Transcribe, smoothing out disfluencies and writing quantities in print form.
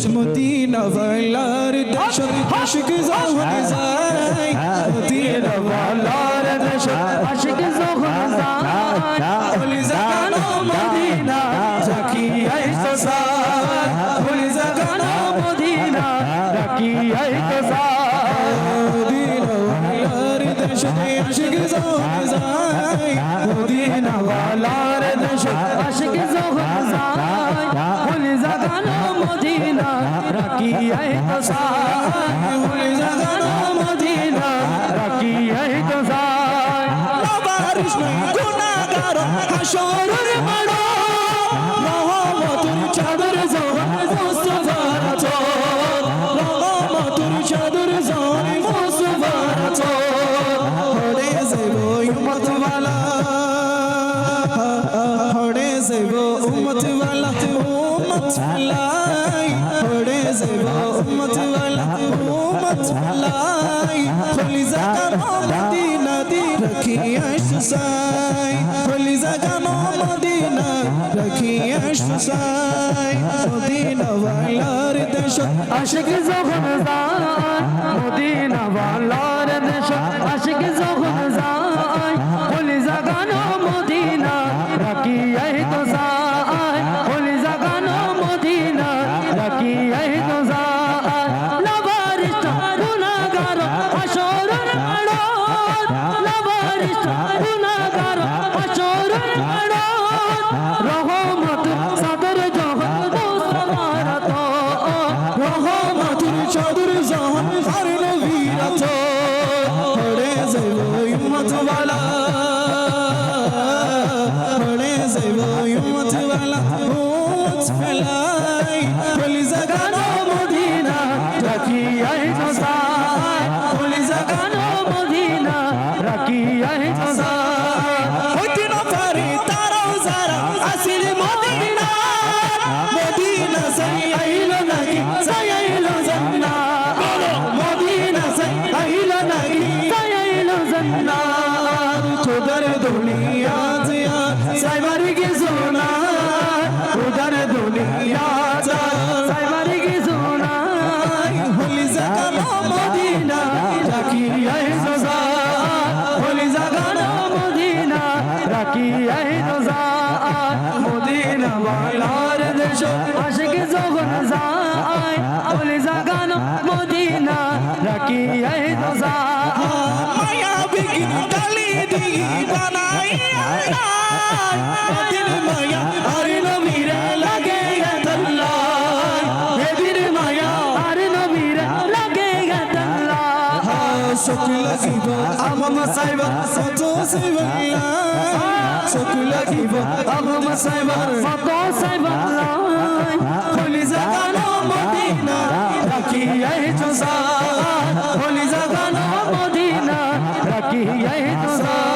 Medina ওয়ালার দেশ আশিক যখন যায় মদিনা ওয়ালার দেশ আশিক যখন যায় ওলি জাগানো মদিনা রাখি আইসো সাথ ওলি জাগানো মদিনা রাখি আইসো সাথ মদিনা ওয়ালার দেশ আশিক যখন যায় মদিনা ওয়ালার দেশ আশিক যখন যায় ওলি জাগানো মদিনা রাখি আইসো সাথ ওলি জাগানো মদিনা রাখি আইসো সাথ বারিশ নাই গুনাহগার হাসরের মাঠ রহমতের চাদর জড়ান মুস্তাফার চোখ রহমতের চাদর জড়ান মুস্তাফার চোখ হরে যাইব উম্মত ওয়ালা হরে যাইব উম্মত ওয়ালা উম্মত লাই হরে যাইব উম্মত ওয়ালা উম্মত লাই খলি জাগানো মদিনা দি রাখি আইসো সাই খলি জাগানো মদিনা রাখি আইসো সাই মদিনা ওয়ালার দেশ আশিক যখন যায় মদিনা ওয়ালার দেশ আশিক যখন যায় খলি জাগানো মদিনা রাখি আইসো সাই খলি জাগানো মদিনা রাখি আইসো সাই লাবারিশ গুনাহগার হাসরের মাঠ লাবারিশ গুনাহগার হাসরের মাঠ রহমত চাদর জহান মুস্তাফার তো রহমতের চাদর জহান হর নবীর তো হরে যাইব উম্মত ওয়ালা হরে যাইব উম্মত ওয়ালা উম্মত ফেলাই ওলি জাগানো মদিনা রাখি আইসো সাথ ওলি জাগানো মদিনা রাখি আইসো সাথ হইতে না পারে তারাও যারা আসিল মদিনা মদিনা সাই আইলো নাকি সাই আইলো জান্নাত মদিনা সাই আইলো নাকি সাই আইলো জান্নাত খোদার দুনিয়া জিয়া সাই মারি গে সোনা খোদার দুনিয়া সাই মারি গে সোনা হলি জাগানো মদিনা রাখি আইসো সাথ হলি জাগানো মদিনা রাখি আইসো সাথ মদিনা ওয়ালার দেশ আশিক যখন যায় হলি জাগানো মদিনা রাখি আইসো সাথ মায়া বিগিন কালি দিগি বানাই দিল মায়া আর নবীরে লাগে গতল্লাহ এদিন মায়া আর নবীরে লাগে গতল্লাহ শুকর লাগিব আমম সাইবা সত সাইবা শুকর লাগিব আমম সাইবা সত সাইবা খলি জাগানো মদিনা রাখি আইসো সাথ খলি জাগানো মদিনা রাখি আইসো সাথ